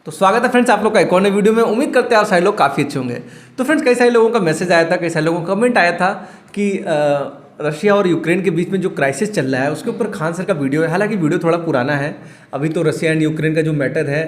तो स्वागत है फ्रेंड्स आप लोग का एक और नए वीडियो में। उम्मीद करते हैं आप सारे लोग काफ़ी अच्छे होंगे। तो फ्रेंड्स कई सारे लोगों का मैसेज आया था, कई सारे लोगों का कमेंट आया था कि रशिया और यूक्रेन के बीच में जो क्राइसिस चल रहा है उसके ऊपर खान सर का वीडियो है। हालांकि वीडियो थोड़ा पुराना है, अभी तो रशिया एंड यूक्रेन का जो मैटर है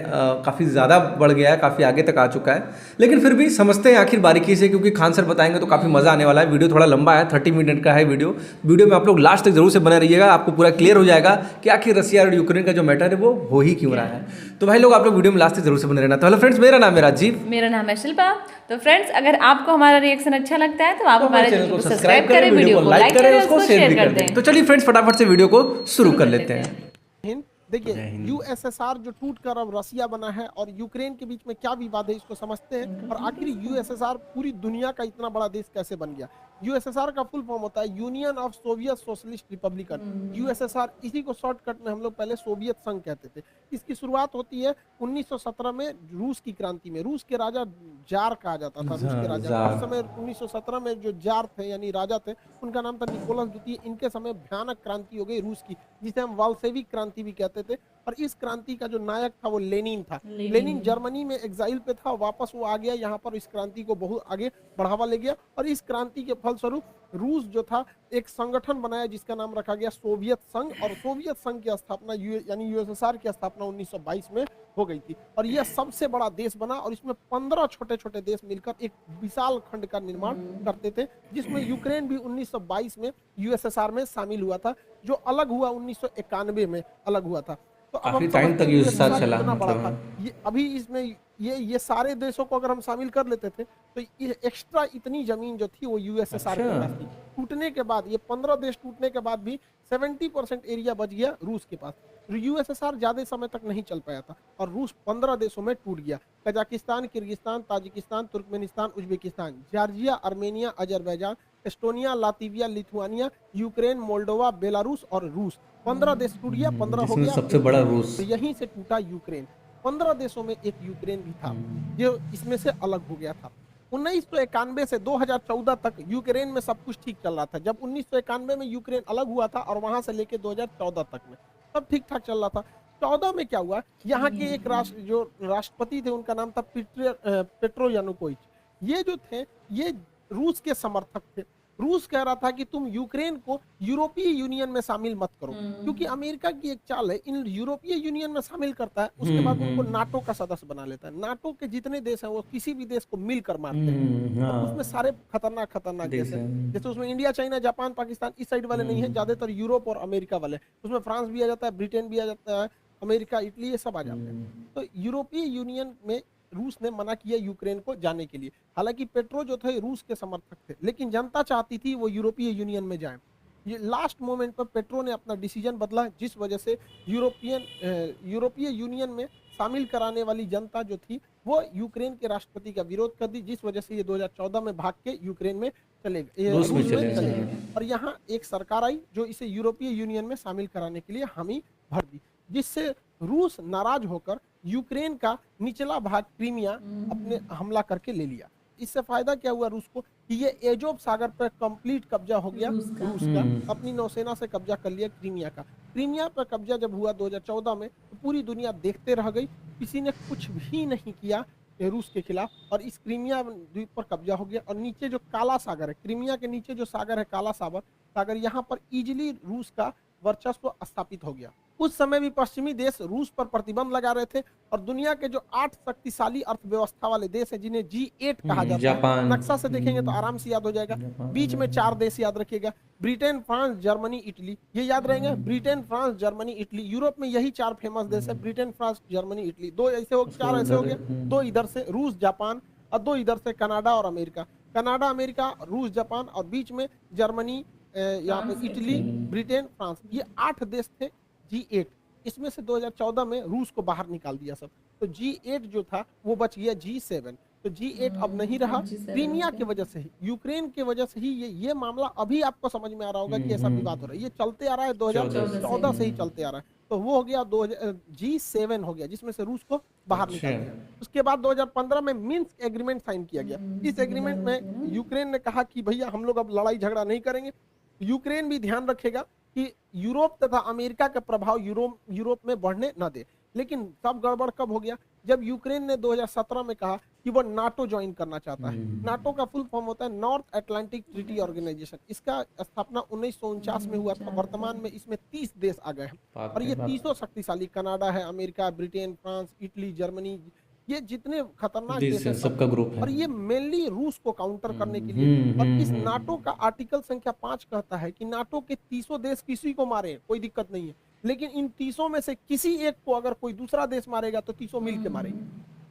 काफ़ी ज़्यादा बढ़ गया है, काफ़ी आगे तक आ चुका है। लेकिन फिर भी समझते हैं आखिर बारीकी से, क्योंकि खान सर बताएंगे तो काफ़ी मज़ा आने वाला है। वीडियो थोड़ा लंबा है, 30 मिनट का है वीडियो में आप लोग लास्ट तक जरूर से बने रहिएगा, आपको पूरा क्लियर हो जाएगा कि आखिर रशिया और यूक्रेन का जो मैटर है वो हो ही क्यों रहा है। तो भाई लोग आप लोग वीडियो में लास्ट तक जरूर से बने रहना। तो हेलो फ्रेंड्स, मेरा नाम है राजीव। मेरा नाम है शिल्पा। तो फ्रेंड्स, अगर आपको हमारा रिएक्शन अच्छा लगता है तो आप हमारे चैनल को सब्सक्राइब करें, वीडियो को लाइक करें, उसको शेयर भी कर दें। तो चलिए फ्रेंड्स फटाफट से वीडियो को शुरू कर लेते हैं। हिंद देखिए, यूएसएसआर जो टूटकर अब रसिया बना है और यूक्रेन के बीच में क्या विवाद है इसको समझते हैं। और आखिर यूएसएसआर पूरी दुनिया का इतना बड़ा देश कैसे बन गया। यूएसएसआर का फुल फॉर्म होता है union of Soviet socialist Republican. USSR, इसी को शॉर्टकट में हम लोग पहले सोवियत संघ कहते थे। इसकी शुरुआत होती है 1917 में रूस की क्रांति में। रूस के राजा जार कहा जाता था। रूस के राजा उस समय 1917 में जो जार थे यानी राजा थे, उनका नाम था निकोलस द्वितीय। इनके समय भयानक क्रांति हो गई रूस की, जिसे हम वाल्सेविक क्रांति भी कहते थे। और इस क्रांति का जो नायक था वो लेनिन था। लेनिन जर्मनी में एग्जाइल पे था, वापस वो आ गया यहाँ पर, इस क्रांति को बहुत आगे बढ़ावा ले गया। और इस क्रांति के फलस्वरूप रूस जो था एक संगठन बनाया जिसका नाम रखा गया सोवियत संघ। और सोवियत संघ की स्थापना यानी यूएसएसआर की स्थापना 1922 में हो गई थी। और यह सबसे बड़ा देश बना और इसमें 15 छोटे छोटे देश मिलकर एक विशाल खंड का निर्माण करते थे, जिसमें यूक्रेन भी 1922 में यूएसएसआर में शामिल हुआ था, जो अलग हुआ 1991 में अलग हुआ था। तो अब काफी हम टाइम तक ये साथ चला कितना बड़ा था। मतलब। ये अभी इसमें ये सारे देशों को अगर हम शामिल कर लेते थे तो ये एक्स्ट्रा इतनी जमीन जो थी वो यूएसएसआर के पास थी। टूटने के बाद ये 15 देश टूटने के बाद भी 70% एरिया बच गया रूस के पास। यूएसएसआर ज्यादा समय तक नहीं चल पाया था और रूस 15 देशों में टूट गया। Kazakhstan, Kyrgyzstan, Tajikistan, Turkmenistan, Uzbekistan, Georgia, Armenia, Azerbaijan, Estonia, Latvia, Lithuania, Ukraine, Moldova, Belarus और रूस। 15 देश टूट गया, 15 हो गया सबसे बड़ा रूस। तो यहीं से टूटा यूक्रेन। 15 देशों में एक यूक्रेन भी था जो इसमें से अलग हो गया था। 1991 से 2014 तक यूक्रेन में सब कुछ ठीक चल रहा था। जब 1991 में यूक्रेन अलग हुआ था और वहां से लेके 2014 तक में सब ठीक ठाक चल रहा था। 14 में क्या हुआ, यहाँ के एक राष्ट्रपति थे, उनका नाम था पेट्रो यानुकोविच। ये जो थे ये रूस के समर्थक थे। रूस कह रहा था कि तुम यूक्रेन को यूरोपीय यूनियन में शामिल मत करो, क्योंकि अमेरिका की एक चाल है, इन यूरोपीय यूनियन में शामिल करता है, उसके बाद उनको नाटो का सदस्य बना लेता है। नाटो के जितने देश हैं वो किसी भी देश को मिलकर मारते हैं। तो उसमें सारे खतरनाक देश हैं, जैसे उसमें इंडिया, चाइना, जापान, पाकिस्तान इस साइड वाले नहीं है, ज्यादातर यूरोप और अमेरिका वाले। उसमें फ्रांस भी आ जाता है, ब्रिटेन भी आ जाता है, अमेरिका, इटली, ये सब आ जाते हैं। तो यूरोपीय यूनियन में रूस ने मना किया यूक्रेन को जाने के लिए। हालांकि पेट्रो जो थे रूस के समर्थक थे, लेकिन जनता चाहती थी वो यूरोपीय यूनियन में जाए। ये लास्ट मोमेंट पर पेट्रो ने अपना डिसीजन बदला, जिस वजह से यूरोपीय यूनियन में शामिल कराने वाली जनता जो थी वो यूक्रेन के राष्ट्रपति का विरोध कर दी, जिस वजह से ये 2014 में भाग के यूक्रेन में चले गए। और यहाँ एक सरकार आई जो इसे यूरोपीय यूनियन में शामिल कराने के लिए हामी भर दी, जिससे रूस नाराज होकर यूक्रेन का निचला भाग क्रीमिया अपने हमला करके ले लिया। इससे फायदा क्या हुआ रूस को कि ये एजोव सागर पर कंप्लीट कब्जा हो गया रूस का। अपनी नौसेना से कब्जा कर लिया क्रीमिया का। क्रीमिया पर कब्जा जब हुआ 2014 में तो पूरी दुनिया देखते रह गई, किसी ने कुछ भी नहीं किया रूस के खिलाफ। और इस क्रीमिया द्वीप पर कब्जा हो गया। और नीचे जो काला सागर है, क्रीमिया के नीचे जो सागर है काला सागर, यहाँ पर इजिली रूस का वर्चस्व स्थापित हो गया। उस समय भी पश्चिमी देश रूस पर प्रतिबंध लगा रहे थे और दुनिया के जो 8 शक्तिशाली अर्थव्यवस्था वाले देश हैं, जिन्हें G8 कहा जाता है, नक्शा से देखेंगे तो आराम से याद हो जाएगा। बीच में 4 देश याद रखिएगा, ब्रिटेन, फ्रांस, जर्मनी, इटली, ये याद रहेंगे। Britain, France, Germany, Italy. Europe में यही 4 फेमस देश है, ब्रिटेन, फ्रांस, जर्मनी, इटली। 2 ऐसे हो, 4 ऐसे हो गए, 2 इधर से रूस, जापान, और 2 इधर से कनाडा और अमेरिका। कनाडा, अमेरिका, रूस, जापान, और बीच में जर्मनी, यहाँ पे इटली, ब्रिटेन, फ्रांस। ये 8 देश थे G8। इसमें से 2014 में रूस को बाहर निकाल दिया सब। तो G8 जो था वो बच गया G7। तो G8 अब नहीं रहा, क्रीमिया की वजह से ही, यूक्रेन की वजह से ही ये मामला अभी आपको समझ में आ रहा होगा कि ऐसा विवाद हो रहा है। ये चलते आ रहा है 2014 से ही चलते आ रहा है। तो वो हो गया G7 हो गया, जिसमें से रूस को बाहर निकाल दिया। उसके बाद 2015 में मिन्स्क एग्रीमेंट साइन किया गया। इस एग्रीमेंट में यूक्रेन ने कहा कि भैया हम लोग अब लड़ाई झगड़ा नहीं करेंगे। यूक्रेन भी ध्यान रखेगा कि यूरोप तथा अमेरिका का प्रभाव यूरोप में बढ़ने न दे। लेकिन सब गड़बड़ कब हो गया जब यूक्रेन ने 2017 में कहा कि वो नाटो ज्वाइन करना चाहता है। नाटो का फुल फॉर्म होता है नॉर्थ अटलांटिक ट्रीटी ऑर्गेनाइजेशन। इसका स्थापना 1949 में हुआ था। वर्तमान में इसमें 30 देश आ गए हैं और ये 30 शक्तिशाली, कनाडा है, America, Britain, France, Italy, Germany, ये जितने खतरनाक देश हैं सबका ग्रुप है और ये मेनली रूस को काउंटर करने के लिए। और इस नाटो का आर्टिकल संख्या 5 कहता है कि नाटो के 30 देश किसी को मारे कोई दिक्कत नहीं है, लेकिन इन 30 में से किसी एक को अगर कोई दूसरा देश मारेगा तो 30 मिल के मारेंगे।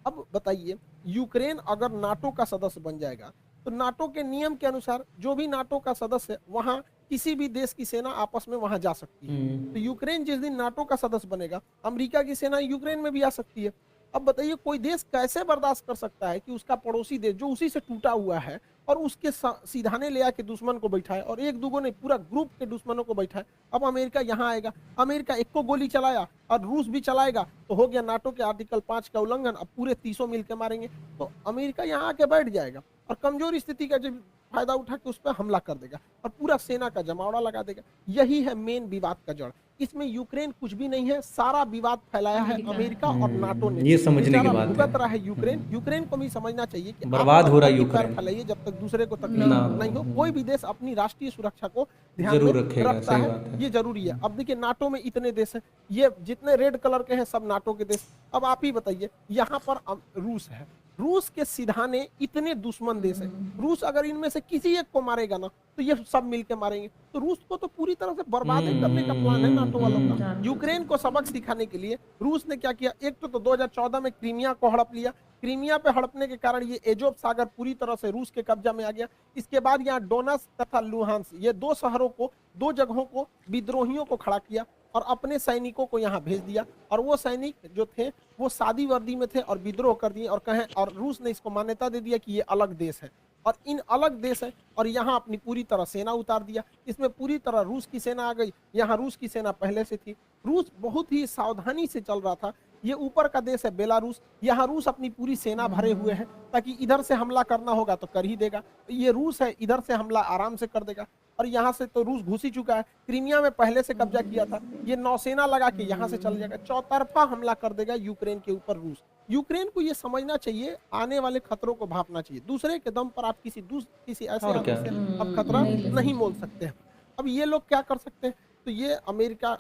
अब बताइए, यूक्रेन अगर नाटो का सदस्य बन जाएगा तो नाटो के नियम के अनुसार जो भी नाटो का सदस्य है वहां किसी भी देश की सेना आपस में वहां जा सकती है। तो यूक्रेन जिस दिन नाटो का सदस्य बनेगा, अमेरिका की सेना यूक्रेन में भी आ सकती है। अब बताइए, कोई देश कैसे बर्दाश्त कर सकता है कि उसका पड़ोसी देश जो उसी से टूटा हुआ है और उसके सीधाने ले आके दुश्मन को बैठाए, और एक दूगो नहीं पूरा ग्रुप के दुश्मनों को बैठाए। अब अमेरिका यहाँ आएगा, अमेरिका एक को गोली चलाया और रूस भी चलाएगा तो हो गया नाटो के आर्टिकल 5 का उल्लंघन। अब पूरे 30 मिलकर मारेंगे तो अमेरिका यहाँ आके बैठ जाएगा और कमजोर स्थिति का जब फायदा उठा के उस पर हमला कर देगा और पूरा सेना का जमावड़ा लगा देगा। यही है मेन विवाद का जड़। इसमें यूक्रेन कुछ भी नहीं है, सारा विवाद फैलाया है अमेरिका और नाटो ने। ये समझने की बात भुगत रहा है यूक्रेन को भी समझना चाहिए कि बर्बाद हो रहा है यूक्रेन। फैलाइए जब तक दूसरे को तकलीफ नहीं हो। कोई भी देश अपनी राष्ट्रीय सुरक्षा को ध्यान जरूर में रखेगा, रखता सही है, बात है। ये जरूरी है। अब देखिए नाटो में इतने देश हैं, ये जितने रेड कलर के हैं सब नाटो के देश। अब आप ही बताइए, यहाँ पर रूस है, रूस के सिधाने इतने दुश्मन देश हैं। रूस अगर इनमें से किसी एक को मारेगा ना तो ये सब मिलके मारेंगे, तो रूस को तो पूरी तरह से बर्बाद करने का प्लान है नाटो वालों का। यूक्रेन को सबक सिखाने के लिए रूस ने क्या किया, एक तो 2014 में क्रीमिया को हड़प लिया। क्रीमिया पे हड़पने के कारण ये एजोव सागर पूरी तरह से रूस के कब्जा में आ गया। इसके बाद यहाँ डोनस तथा लुहांस, ये 2 शहरों को, 2 जगहों को विद्रोहियों को खड़ा किया और अपने सैनिकों को यहाँ भेज दिया। और वो सैनिक जो थे वो सादी वर्दी में थे और विद्रोह कर दिए और कहें, और रूस ने इसको मान्यता दे दिया कि ये अलग देश है और इन अलग देश है, और यहाँ अपनी पूरी तरह सेना उतार दिया। इसमें पूरी तरह रूस की सेना आ गई। यहाँ रूस की सेना पहले से थी। रूस बहुत ही सावधानी से चल रहा था। ये ऊपर का देश है बेलारूस, यहाँ रूस अपनी पूरी सेना भरे हुए है ताकि इधर से हमला करना होगा तो कर ही देगा। ये रूस है, इधर से हमला आराम से कर देगा। और यहाँ से तो रूस घुस ही चुका है, क्रीमिया में पहले से कब्जा किया था। ये नौसेना लगा के यहाँ से चल जाएगा, चौतरफा हमला कर देगा यूक्रेन के ऊपर रूस। यूक्रेन को ये समझना चाहिए, आने वाले खतरों को भांपना चाहिए। दूसरे के दम पर आप किसी ऐसे आदमी से अब खतरा नहीं मोल सकते हैं। अब ये लोग क्या कर सकते हैं, तो ये अमेरिका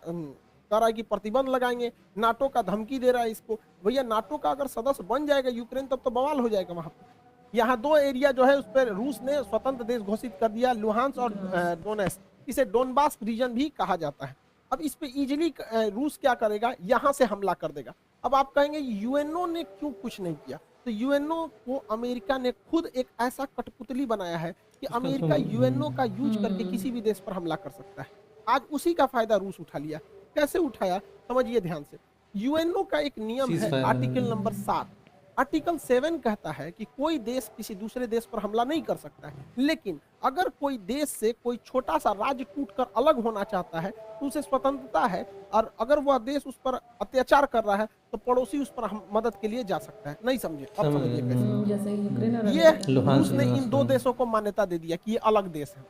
कह रहा है कि प्रतिबंध लगाएंगे, नाटो का धमकी दे रहा है इसको। भैया नाटो का अगर सदस्य बन जाएगा यूक्रेन तब तो बवाल हो जाएगा वहां पर। यहाँ 2 एरिया जो है उस पर रूस ने स्वतंत्र देश घोषित कर दिया, लुहांस और डोनेट्स्क। इसे डोनबास रीजन भी कहा जाता है। अब इस पे इजीली रूस क्या करेगा, यहाँ से हमला कर देगा। अब आप कहेंगे यूएनओ ने क्यों कुछ नहीं किया, तो यूएनओ को अमेरिका ने खुद एक ऐसा कठपुतली बनाया है कि अमेरिका यूएनओ का यूज करके किसी भी देश पर हमला कर सकता है। आज उसी का फायदा रूस उठा लिया। कैसे उठाया समझिए ध्यान से। यूएनओ का एक नियम है, आर्टिकल नंबर 7। आर्टिकल 7 कहता है कि कोई देश किसी दूसरे देश पर हमला नहीं कर सकता है, लेकिन अगर कोई देश से कोई छोटा सा राज्य टूटकर अलग होना चाहता है तो उसे स्वतंत्रता है, और अगर वह देश उस पर अत्याचार कर रहा है तो पड़ोसी उस पर मदद के लिए जा सकता है। नहीं समझे? अब समझिए कैसे। ये रूस ने इन 2 देशों को मान्यता दे दिया कि ये अलग देश है,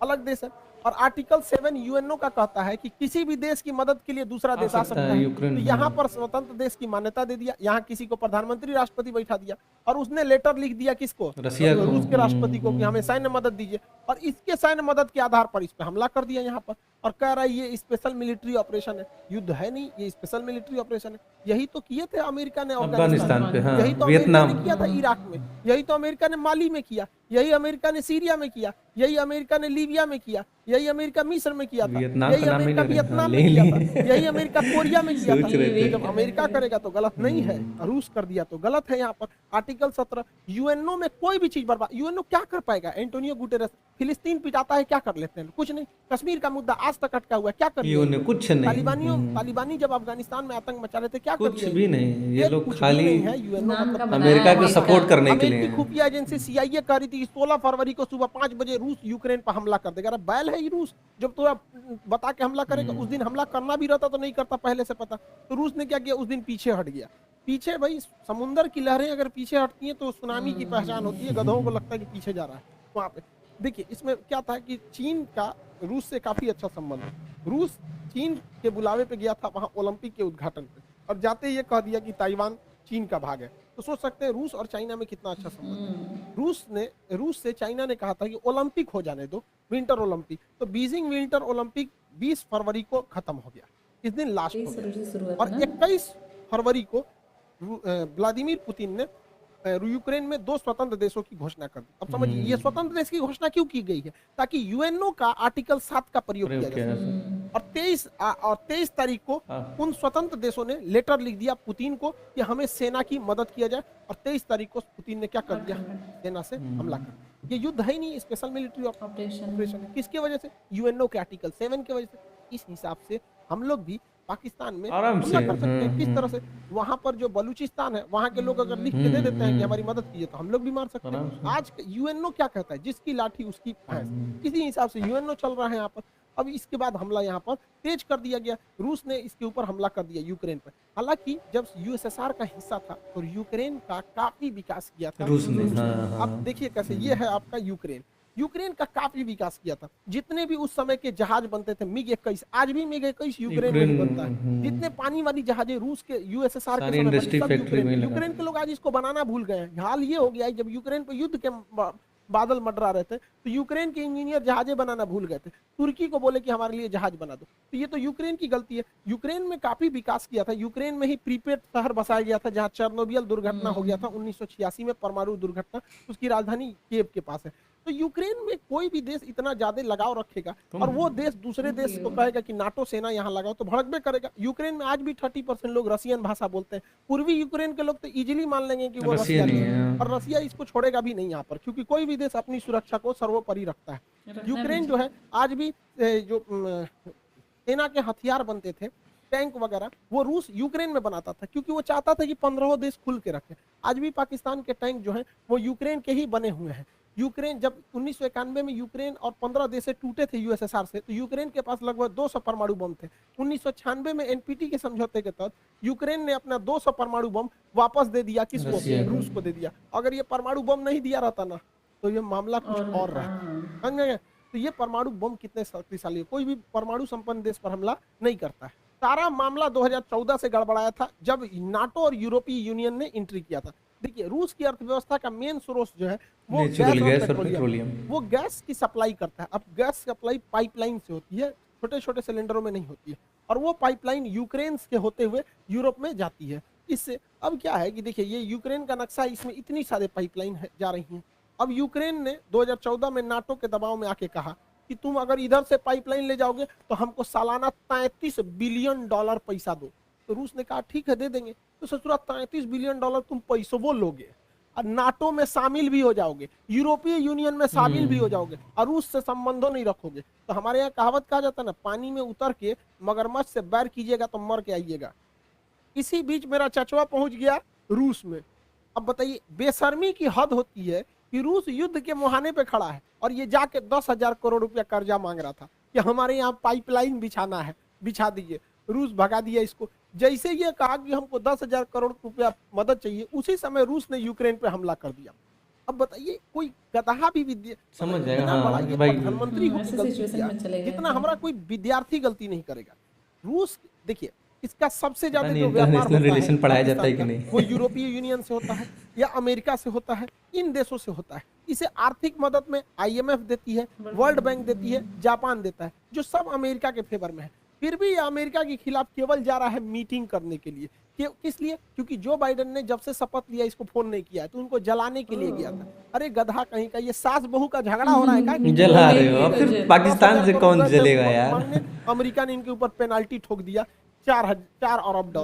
अलग देश है। और आर्टिकल 7 यूएनओ का कहता है कि किसी भी देश की मदद के लिए दूसरा देश आ सकता है। तो यहाँ पर स्वतंत्र देश की मान्यता दे दिया, यहाँ किसी को प्रधानमंत्री राष्ट्रपति बैठा दिया और उसने लेटर लिख दिया किसको, रसिया को, रूस के राष्ट्रपति को कि हमें सैन्य मदद दीजिए। और इसके सैन्य मदद के आधार पर इस पे हमला कर दिया यहाँ पर, और कह रहा है ये स्पेशल मिलिट्री ऑपरेशन है। युद्ध है नहीं, ये स्पेशल मिलिट्री ऑपरेशन है। यही तो किए थे अमेरिका ने अफगानिस्तान पे, हाँ, यही तो वियतनाम किया था इराक में, यही तो अमेरिका ने माली में किया, यही अमेरिका ने सीरिया में किया, यही अमेरिका ने लीबिया में किया, यही अमेरिका मिस्र में किया था, यही अमेरिका वियतनाम में किया था, यही अमेरिका कोरिया में किया था। जब अमेरिका करेगा तो गलत नहीं है, रूस कर दिया तो गलत है। यहाँ पर आर्टिकल 17 यूएनओ में कोई भी चीज बर्बाद, यूएनओ क्या कर पाएगा? एंटोनियो गुटेरेस फिलिस्तीन पिटाता है, क्या कर लेते हैं? कुछ नहीं। कश्मीर का मुद्दा आज तक अटका हुआ है, क्या कर लिया? कुछ नहीं। तालिबानी जब अफगानिस्तान में आतंक मचा रहे थे, क्या कर कुछ भी नहीं। ये लोग कुछ खाली नहीं है। यूएनओ मतलब अमेरिका को सपोर्ट करने के लिए। अमेरिकी खुफिया एजेंसी CIA कह रही थी कि 16 फरवरी को सुबह 5 बजे रूस यूक्रेन पर हमला कर देगा। अरे बैल है ये रूस, जब तो बता के हमला करेगा, उस दिन हमला करना भी रहता तो नहीं करता पहले से पता। तो रूस ने क्या किया, उस दिन पीछे हट गया। पीछे भाई समुद्र की लहरें अगर पीछे हटती हैं तो सुनामी की पहचान होती है। गधों को लगता है कि पीछे जा रहा है वहां पे। देखिए इसमें क्या था कि चीन का रूस से काफी अच्छा संबंध है। रूस चीन के बुलावे पे गया था वहां ओलंपिक के उद्घाटन पे, और जाते ये कह दिया कि ताइवान चीन का भाग है। तो सोच सकते हैं रूस और चाइना में कितना अच्छा संबंध है। रूस से चाइना ने कहा था कि ओलंपिक हो जाने दो, विंटर ओलंपिक। तो बीजिंग विंटर ओलंपिक 20 फरवरी को खत्म हो गया, इस दिन लास्ट हो गया। और 21 फरवरी को व्लादिमीर पुतिन ने यूक्रेन में 2 स्वतंत्र देशों की घोषणा कर दी। अब समझिए ये स्वतंत्र देश की घोषणा क्यों की गई है, ताकि यूएनओ का आर्टिकल 7 का प्रयोग किया जा सके। और 23 तारीख को उन स्वतंत्र देशों ने लेटर लिख दिया पुतिन को कि हमें सेना की मदद किया जाए। और 23 तारीख को पुतिन ने क्या कर दिया, सेना से हमला कर दिया। ये युद्ध है ही नहीं, स्पेशल मिलिट्री ऑपरेशन। किसकी वजह से, यूएनओ के आर्टिकल 7 की वजह से। इस हिसाब से हम लोग भी पाकिस्तान में हमला कर सकते हैं। किस तरह से, वहां पर जो बलूचिस्तान है वहां के लोग अगर लिख के दे देते हैं कि हमारी मदद कीजिए, तो हम लोग भी मार सकते हैं। आज यूएनओ क्या कहता है, जिसकी लाठी उसकी भैंस, इसी हिसाब से यूएनओ चल रहा है यहाँ पर। अब इसके बाद हमला यहाँ पर तेज कर दिया गया, रूस ने इसके ऊपर हमला कर दिया यूक्रेन पर। हालांकि जब यूएसएसआर का हिस्सा था तो यूक्रेन का काफी विकास किया था रूस ने। अब देखिए कैसे, ये है आपका यूक्रेन का काफी विकास किया था। जितने भी उस समय के जहाज बनते थे मिग 21, आज भी मिग 21 यूक्रेन में बनता है। जितने पानी वाली जहाजें रूस के यूएसएसआर के समय यूक्रेन के लोग आज इसको बनाना भूल गए हैं। हाल ये हो गया है, जब यूक्रेन पर युद्ध के बादल मंडरा रहे थे तो यूक्रेन के इंजीनियर जहाजें बनाना भूल गए थे। तुर्की को बोले कि हमारे लिए जहाज बना दो, तो ये तो यूक्रेन की गलती है। यूक्रेन में काफी विकास किया था। यूक्रेन में ही प्रीपेड शहर बसाया गया था, जहां चेर्नोबिल दुर्घटना हो गया था 1986 में, परमाणु दुर्घटना, उसकी राजधानी कीव के पास है। तो यूक्रेन में कोई भी देश इतना ज्यादा लगाव रखेगा और वो देश दूसरे देश को कहेगा कि नाटो सेना यहाँ लगाओ, तो भड़कबे करेगा। यूक्रेन में आज भी 30% लोग रसियन भाषा बोलते हैं। पूर्वी यूक्रेन के लोग तो इजीली मान लेंगे कि वो रसिया है, और रसिया इसको छोड़ेगा भी नहीं यहाँ पर, क्योंकि कोई भी देश अपनी सुरक्षा को सर्वोपरि रखता है। यूक्रेन जो है आज भी जो सेना के हथियार बनते थे, टैंक वगैरह, वो रूस यूक्रेन में बनाता था, क्योंकि वो चाहता था कि 15 देश खुल के रखे। आज भी पाकिस्तान के टैंक जो हैं वो यूक्रेन के ही बने हुए हैं। यूक्रेन जब 1991 में यूक्रेन और 15 देश से टूटे थे यूएसएसआर से, तो यूक्रेन के पास लगभग 200 परमाणु बम थे। 1996 में एनपीटी के समझौते के तहत यूक्रेन ने अपना 200 परमाणु बम वापस दे दिया, किसको, रूस को दे दिया। अगर ये परमाणु बम नहीं दिया रहता ना, तो ये मामला कुछ और रहता। समझ गए? तो ये परमाणु बम कितने शक्तिशाली है, कोई भी परमाणु संपन्न देश पर हमला नहीं करता है। सारा मामला 2014 से गड़बड़ाया था, जब नाटो और यूरोपीय यूनियन ने एंट्री किया था। देखिए, रूस की अर्थव्यवस्था का मेन स्रोत जो है वो गैस और पेट्रोलियम। वो गैस की सप्लाई करता है। अब गैस सप्लाई पाइपलाइन से होती है, छोटे छोटे सिलेंडरों में नहीं होती है, और वो पाइपलाइन यूक्रेन के होते हुए यूरोप में जाती है। इससे अब क्या है कि देखिए, ये यूक्रेन का नक्शा, इसमें इतनी सारे पाइपलाइन जा रही हैं। अब यूक्रेन ने 2014 में नाटो के दबाव में आके कहा कि तुम अगर इधर से पाइपलाइन ले जाओगे तो हमको सालाना $33 बिलियन पैसा दो। तो रूस ने कहा ठीक है दे देंगे। तो ससुरा $33 बिलियन तुम पैसों वो लोगे और नाटो में शामिल भी हो जाओगे, यूरोपीय यूनियन में शामिल भी हो जाओगे, और रूस से संबंधों नहीं रखोगे। तो हमारे यहाँ कहावत कहा जाता है ना, पानी में उतर के मगरमच्छ से बैर कीजिएगा तो मर के आइएगा। इसी बीच मेरा चचवा पहुंच गया रूस में। अब बताइए, बेशर्मी की हद होती है कि रूस युद्ध के मुहाने पे खड़ा है और ये जाके 10,000 करोड़ रुपया कर्जा मांग रहा था कि हमारे यहाँ पाइपलाइन बिछाना है, बिछा दीजिए। रूस भगा दिया इसको। जैसे ये कहा कि हमको 10,000 करोड़ रुपया मदद चाहिए, उसी समय रूस ने यूक्रेन पे हमला कर दिया। अब बताइए, कोई गधा भी समझ जाएगा, प्रधानमंत्री जितना हमारा कोई विद्यार्थी गलती नहीं करेगा। रूस, देखिए, इसका सबसे ज्यादा जो व्यापार रिलेशन पढ़ाया जाता है कि नहीं, वो यूरोपीय यूनियन से होता है या अमेरिका से होता है, इन देशों से होता है। इसे आर्थिक मदद में IMF देती है, वर्ल्ड बैंक देती है, जापान देता है, जो सब अमेरिका के फेवर में है। फिर भी ये अमेरिका के खिलाफ केवल जा रहा है मीटिंग करने के लिए। किस लिए? क्योंकि जो बाइडेन ने जब से शपथ लिया इसको फोन नहीं किया है, तो उनको जलाने के लिए गया था। अरे गधा कहीं का, ये सास बहू का झगड़ा हो रहा है क्या? जला रहे हो, फिर पाकिस्तान से कौन जलेगा यार? अमेरिका ने इनके ऊपर पेनाल्टी ठोक दिया, $4 अरब का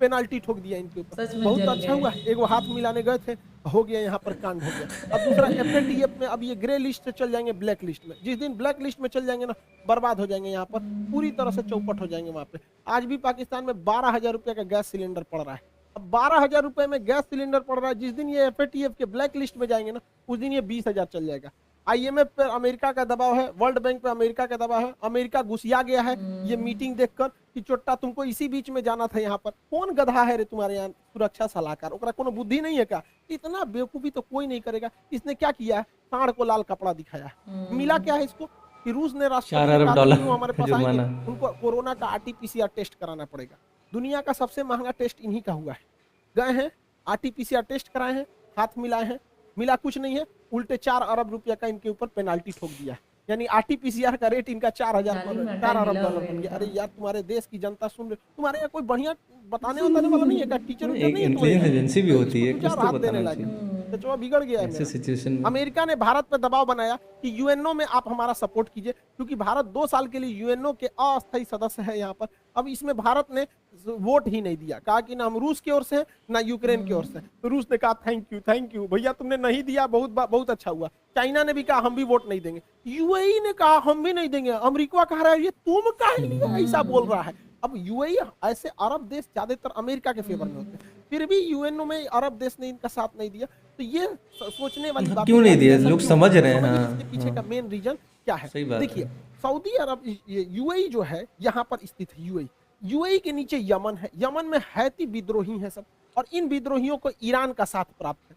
पेनाल्टी ठोक दिया इनके ऊपर। बहुत अच्छा हुआ, एक वो हाथ मिलाने गए थे, हो गया यहाँ पर कांड हो गया। अब दूसरा FATF में अब ये ग्रे लिस्ट से चल जाएंगे ब्लैक लिस्ट में। जिस दिन ब्लैक लिस्ट में चल जाएंगे ना, बर्बाद हो जाएंगे, यहाँ पर पूरी तरह से चौपट हो जाएंगे वहाँ पे। आज भी पाकिस्तान में 12,000 रुपये का गैस सिलेंडर पड़ रहा है। अब 12,000 रुपये में गैस सिलेंडर पड़ रहा है। जिस दिन ये FATF के ब्लैक लिस्ट में जाएंगे ना, उस दिन ये 20,000 चल जाएगा। IMF पे अमेरिका का दबाव है, वर्ल्ड बैंक पे अमेरिका का दबाव है। अमेरिका घुसिया गया है ये मीटिंग देखकर कि चोट्टा तुमको इसी बीच में जाना था। यहाँ पर कौन गधा है रे तुम्हारे यहाँ सुरक्षा सलाहकार? ओकरा कोनो बुद्धि नहीं है क्या? इतना बेवकूफी तो कोई नहीं करेगा। इसने क्या किया है? सांड को लाल कपड़ा दिखाया। मिला क्या है इसको कि रूस ने राष्ट्रपति हमारे पास आएंगे, उनको कोरोना का RT-PCR टेस्ट कराना पड़ेगा। दुनिया का सबसे महंगा टेस्ट इन्हीं का हुआ है। गए हैं, RT-PCR टेस्ट कराए हैं, हाथ मिलाए हैं, मिला कुछ नहीं है, उल्टे 4 अरब रुपया का इनके ऊपर पेनाल्टी ठोक दिया है। यानी RT-PCR का रेट इनका 4 अरब डॉलर बन गया। अरे यार, तुम्हारे देश की जनता सुन रही, तुम्हारे यहाँ कोई बढ़िया बताने बताने वाला नहीं है क्या? टीचर नहीं है इंटेलिजेंस एजेंसी भी होती है, कुछ तो हाथ देने बताना लगे, चाहिए तो बिगड़ गया है ऐसे मेरा। सिचुएशन में। अमेरिका ने भारत पर दबाव बनाया कि यूएनओ में आप हमारा सपोर्ट कीजिए, क्योंकि भारत 2 साल के लिए यूएनओ के अस्थायी सदस्य है यहाँ पर। अब इसमें भारत ने वोट ही नहीं दिया, कहा कि ना हम रूस की ओर से हैं ना यूक्रेन की ओर से। तो रूस ने कहा थैंक यू भैया, तुमने नहीं दिया, बहुत अच्छा हुआ। चाइना ने भी कहा हम भी वोट नहीं देंगे, यूएई ने कहा हम भी नहीं देंगे, अमेरिका कह रहा है ये तुम काहे लिए ऐसा बोल रहा है। अब यूएई ऐसे अरब देश ज्यादातर अमेरिका के फेवर में होते हैं, फिर भी यूएनओ में अरब देश ने इनका साथ नहीं दिया। तो ये सोचने वाली बात क्यों नहीं दिया, लोग समझ रहे हैं। इसके पीछे का मेन रीजन क्या है? देखिए, सऊदी अरब, यूएई जो है यहाँ पर स्थित है। यूएई के नीचे यमन है, यमन में हैती विद्रोही हैं सब, और इन विद्रोहियों को ईरान का साथ प्राप्त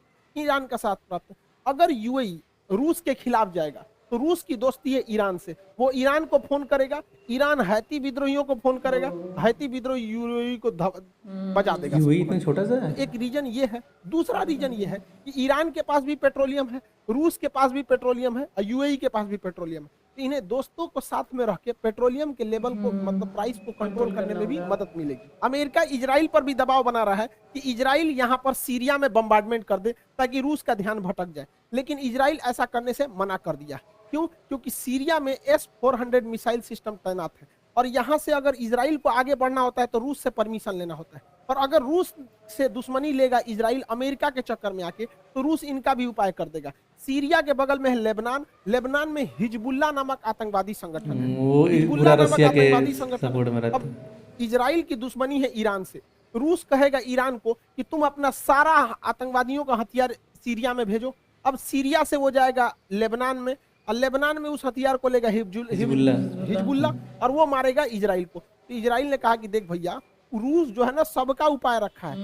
है। अगर यूएई रूस के खिलाफ जाएगा तो रूस की दोस्ती है ईरान से, वो ईरान को फोन करेगा, ईरान हैती विद्रोहियों को फोन करेगा, हैती विद्रोही यूएई को बजा देगा। यूएई इतना छोटा सा है। एक रीजन ये है। दूसरा रीजन ये है कि ईरान के पास भी पेट्रोलियम है, रूस के पास भी पेट्रोलियम है, और यूएई के पास भी पेट्रोलियम है। तो इन्हें दोस्तों को साथ में रख के पेट्रोलियम के लेवल को, मतलब प्राइस को कंट्रोल करने में भी मदद मिलेगी। अमेरिका इजराइल पर भी दबाव बना रहा है कि इजराइल यहाँ पर सीरिया में बम्बार्डमेंट कर दे ताकि रूस का ध्यान भटक जाए, लेकिन इजराइल ऐसा करने से मना कर दिया। क्यों? क्योंकि सीरिया में S-400 मिसाइल सिस्टम तैनात है, और यहाँ से अगर इजराइल को आगे बढ़ना होता है तो रूस से परमिशन लेना होता है, और अगर रूस से दुश्मनी लेगा इजराइल अमेरिका के चक्कर में आके, तो रूस इनका भी उपाय कर देगा। सीरिया के बगल में है लेबनान में हिजबुल्ला नामक आतंकवादी संगठन है, वो पूरा रशिया के सपोर्ट में रहता है। अब इजराइल की दुश्मनी है ईरान से, रूस कहेगा ईरान को कि तुम अपना सारा आतंकवादियों का हथियार सीरिया में भेजो। अब सीरिया से वो जाएगा लेबनान में, और लेबनान में उस हथियार को लेगा हिजबुल्ला, और वो मारेगा इजराइल को। तो इजराइल ने कहा कि देख भैया, रूस जो है ना सबका उपाय रखा है।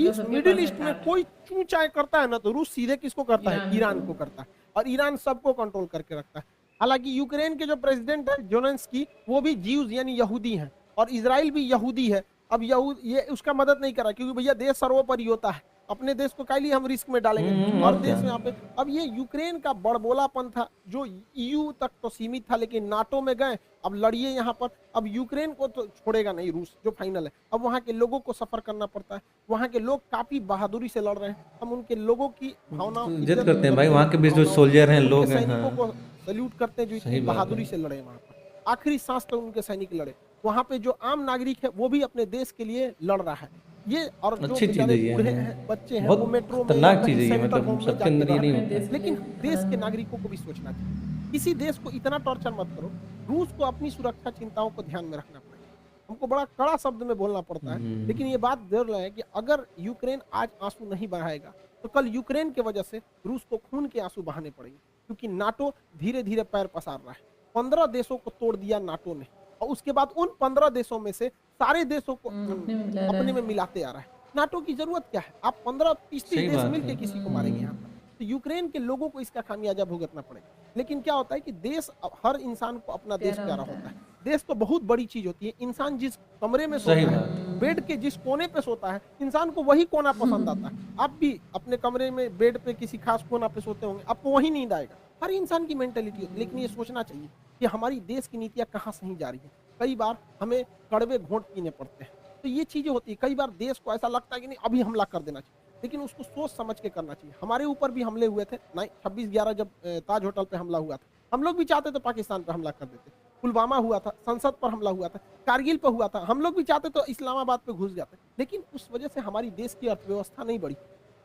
इस मिडिल ईस्ट में कोई चूचाई करता है ना, तो रूस सीधे किसको करता है? ईरान को करता है, और ईरान सबको कंट्रोल करके रखता है। हालांकि यूक्रेन के जो प्रेसिडेंट है ज़ेलेंस्की, वो भी ज्यूज यानी यहूदी हैं, और इजराइल भी यहूदी है। अब ये उसका मदद नहीं कर रहा, क्योंकि भैया देश सर्वोपरि होता है, अपने देश को काहे लिए हम रिस्क में डालेंगे, और देश में यहाँ पे। अब ये यूक्रेन का बड़बोलापन था जो EU तक तो सीमित था, लेकिन नाटो में गए, अब लड़िए यहाँ पर। अब यूक्रेन को तो छोड़ेगा नहीं रूस, जो फाइनल है। अब वहाँ के लोगों को सफर करना पड़ता है, वहाँ के लोग काफी बहादुरी से लड़ रहे हैं। हम उनके लोगों की भावना इज्जत करते हैं भाई, वहाँ के बीच जो सोल्जर हैं, लोग हैं, सैनिकों को सैल्यूट करते हैं जो इतनी बहादुरी से लड़े वहाँ पर। आखिरी सांस तक उनके सैनिक लड़े। वहाँ पे जो आम नागरिक है वो भी अपने देश के लिए लड़ रहा है। ये और जो बेचारे बूढ़े हैं, बच्चे हैं, वो मेट्रो में, खतरनाक चीज है ये, मतलब सबके अंदर ये नहीं होता। लेकिन देश के नागरिकों को भी सोचना चाहिए। किसी देश को इतना टॉर्चर मत करो। रूस को अपनी सुरक्षा चिंताओं को ध्यान में रखना पड़ेगा। हमको बड़ा कड़ा शब्द में बोलना पड़ता है, लेकिन ये बात जरूर है कि अगर यूक्रेन आज आंसू नहीं बहाएगा तो कल यूक्रेन के वजह से रूस को खून के आंसू बहाने पड़ेंगे, क्योंकि नाटो धीरे धीरे पैर पसार रहा है। 15 देशों को तोड़ दिया नाटो ने, और उसके बाद उन 15 देशों में से सारे देशों को अपने में मिलाते आ रहा है। नाटो की जरूरत क्या है? आप 15-30 देश मिलकर किसी को मारेंगे यहाँ पर। तो यूक्रेन के लोगों को इसका खामियाजा भुगतना पड़ेगा। लेकिन क्या होता है कि देश, हर इंसान को अपना देश प्यारा होता है। देश तो बहुत बड़ी चीज होती है। इंसान जिस कमरे में सोता है, बेड के जिस कोने पे सोता है, इंसान को वही कोना पसंद आता है। आप भी अपने कमरे में बेड पे किसी खास कोना पे सोते होंगे, आपको वही नींद आएगा। हर इंसान की मेंटेलिटी होती है। लेकिन ये सोचना चाहिए कि हमारी देश की नीतियाँ कहाँ सही जा रही है। कई बार हमें कड़वे घोंट पीने पड़ते हैं, तो ये चीजें होती है। कई बार देश को ऐसा लगता है कि नहीं अभी हमला कर देना चाहिए, लेकिन उसको सोच समझ के करना चाहिए। हमारे ऊपर भी हमले हुए थे 26/11 जब ताज होटल पे हमला हुआ था। हम लोग भी चाहते तो पाकिस्तान पे हमला कर देते। पुलवामा हुआ था, संसद पर हमला हुआ था, कारगिल पे हुआ था। हम लोग भी चाहते तो इस्लामाबाद पे घुस जाते, लेकिन उस वजह से हमारी देश की अर्थव्यवस्था नहीं बढ़ी।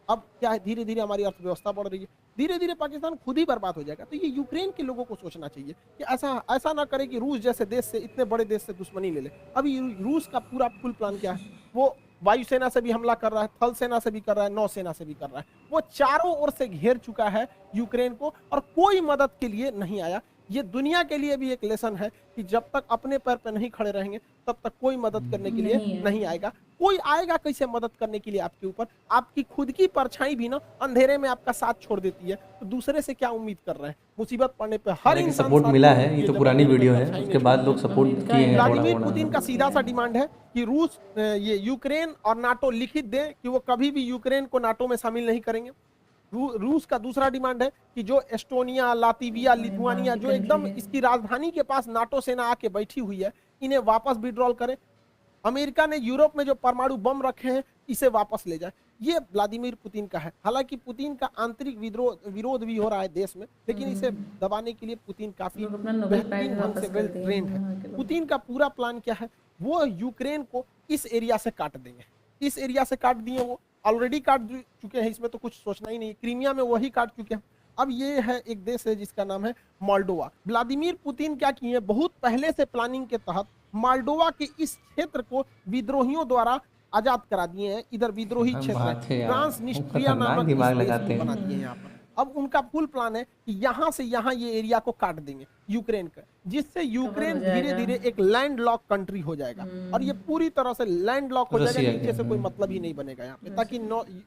अब क्या है, धीरे धीरे हमारी अर्थव्यवस्था बढ़ रही है, धीरे धीरे पाकिस्तान खुद ही बर्बाद हो जाएगा। तो ये यूक्रेन के लोगों को सोचना चाहिए कि ऐसा ना करे कि रूस जैसे देश से, इतने बड़े देश से दुश्मनी ले ले। अभी रूस का पूरा फुल प्लान क्या है? वो वायुसेना से भी हमला कर रहा है, थल सेना से भी कर रहा है, नौसेना से भी कर रहा है। वो चारों ओर से घेर चुका है यूक्रेन को, और कोई मदद के लिए नहीं आया। ये दुनिया के लिए भी एक लेसन है कि जब तक अपने पैर पे नहीं खड़े रहेंगे तब तक कोई मदद करने के लिए नहीं आएगा। कोई आएगा कैसे मदद करने के लिए आपके ऊपर? आपकी खुद की परछाई भी ना अंधेरे में आपका साथ छोड़ देती है, तो दूसरे से क्या उम्मीद कर रहे हैं? मुसीबत पड़ने पे हर इंसान सपोर्ट साथ मिला खड़ा है, ये तो जब पुरानी अंधेरे में वीडियो है, परछाई उसके नहीं बाद लोग सपोर्ट किए हैं थोड़ा व्लादिमीर मोड़ा। पुतिन का सीधा सा डिमांड है कि रूस ये यूक्रेन और नाटो लिखित दे कि वो कभी भी यूक्रेन को नाटो में शामिल नहीं करेंगे। रूस का दूसरा डिमांड है कि जो एस्टोनिया, लातविया, लिथुआनिया जो एकदम इसकी राजधानी के पास नाटो सेना आके बैठी हुई है, इन्हें वापस विड्रॉल करे। अमेरिका ने यूरोप में जो परमाणु बम रखे हैं इसे वापस ले जाए। ये व्लादिमीर पुतिन का है। हालांकि पुतिन का आंतरिक विरोध भी हो रहा है देश में, लेकिन इसे दबाने के लिए पुतिन काफी बेहतरीन ढंग से वेल ट्रेंड है। पुतिन का पूरा प्लान क्या है? वो यूक्रेन को इस एरिया से काट देंगे। इस एरिया से काट दिए, वो ऑलरेडी काट चुके हैं, इसमें तो कुछ सोचना ही नहीं। क्रीमिया में वही काट चुके हैं। अब ये है एक देश है जिसका नाम है मोल्डोवा। व्लादिमीर पुतिन क्या किए, बहुत पहले से प्लानिंग के तहत मोल्डोवा के इस क्षेत्र को विद्रोहियों द्वारा आजाद करा दिए हैं। इधर विद्रोही क्षेत्र ट्रांसनिस्ट्रिया नामक बना दिए हैं यहाँ पर। अब उनका फुल प्लान है कि यहाँ से यहाँ ये एरिया को काट देंगे यूक्रेन का, जिससे यूक्रेन धीरे धीरे एक लैंड लॉक कंट्री हो जाएगा और ये पूरी तरह से लैंड लॉक हो जाएगा। नीचे से कोई मतलब ही नहीं बनेगा यहाँ पे, ताकि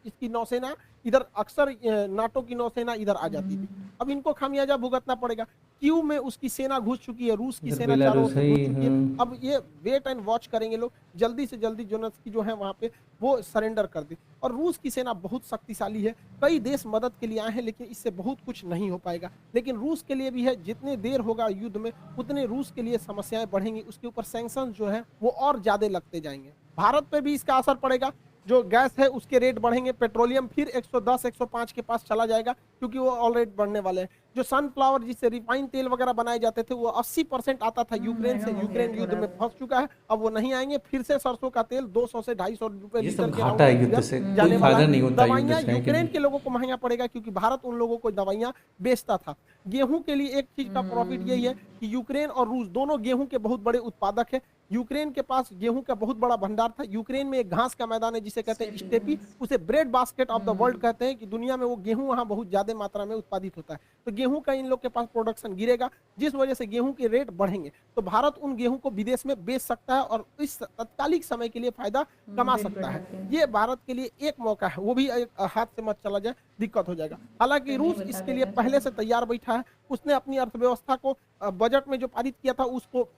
इसकी नौसेना इधर, अक्सर नाटो की नौसेना इधर आ जाती थी। अब इनको खामियाजा भुगतना पड़ेगा। क्यू में उसकी सेना घुस चुकी है, रूस की सेना चारों ओर से घुस चुकी है। अब ये वेट एंड वॉच करेंगे लोग, जल्दी से जल्दी जोनेस्की जो है वहाँ पे वो सरेंडर कर दे। और रूस की सेना बहुत शक्तिशाली है, कई देश मदद के लिए आए हैं, लेकिन इससे बहुत कुछ नहीं हो पाएगा। लेकिन रूस के लिए भी है, जितने देर होगा युद्ध में उतने रूस के लिए समस्याएं बढ़ेंगी, उसके ऊपर सैंक्शन जो है वो और ज्यादा लगते जाएंगे। भारत पे भी इसका असर पड़ेगा। जो गैस है उसके रेट बढ़ेंगे, पेट्रोलियम फिर 110 105 के पास चला जाएगा, क्योंकि वो ऑलरेडी बढ़ने वाले हैं। जो सनफ्लावर जिससे रिफाइंड तेल वगैरह बनाए जाते थे वो 80% आता था यूक्रेन से, यूक्रेन युद्ध में फंस चुका है, अब वो नहीं आएंगे। फिर से सरसों का तेल 200 से 250 रुपए लीटर के घाटा है युद्ध से, कोई फायदा नहीं होता। दवाइयाँ यूक्रेन के लोगों को महंगा पड़ेगा, क्योंकि भारत उन लोगों को दवाइयाँ बेचता था। गेहूं के लिए एक चीज का प्रॉफिट यही है कि यूक्रेन और रूस दोनों गेहूं के बहुत बड़े उत्पादक है। यूक्रेन के पास गेहूं का बहुत बड़ा भंडार था। यूक्रेन में एक घास का मैदान है जिसे कहते हैं स्टेपी, उसे bread basket of the world कहते हैं, कि दुनिया में वो गेहूं वहां बहुत ज्यादा मात्रा में उत्पादित होता है। तो गेहूं का इन लोग के पास प्रोडक्शन गिरेगा, जिस वजह से गेहूं के रेट बढ़ेंगे। तो भारत उन गेहूं को विदेश में बेच सकता है और इस तत्कालिक समय के लिए फायदा कमा सकता है। ये भारत के लिए एक मौका है, वो भी हाथ से मत चला जाए, दिक्कत हो जाएगा। हालांकि रूस इसके लिए पहले से तैयार बैठा है। उसने अपनी अर्थव्यवस्था को बजट में जो पारित किया था उसको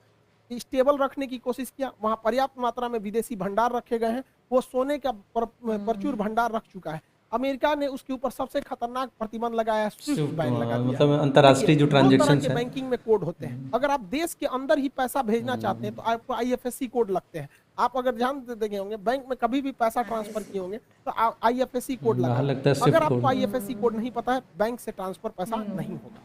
स्टेबल रखने की कोशिश किया। वहां पर्याप्त मात्रा में विदेशी भंडार रखे गए हैं। वो सोने का प्रचुर भंडार रख चुका है। अमेरिका ने उसके ऊपर सबसे खतरनाक प्रतिबंध लगाया है, स्विफ्ट बैन लगा दिया। मतलब अंतरराष्ट्रीय जो ट्रांजैक्शन है, बैंकिंग में कोड होते हैं। अगर आप देश के अंदर ही पैसा भेजना चाहते हैं तो आपको IFSC कोड लगते हैं। आप अगर ध्यान देखे होंगे, बैंक में कभी भी पैसा ट्रांसफर किए होंगे तो IFSC कोड लगा। अगर आपको IFSC कोड नहीं पता है, बैंक से ट्रांसफर पैसा नहीं होगा।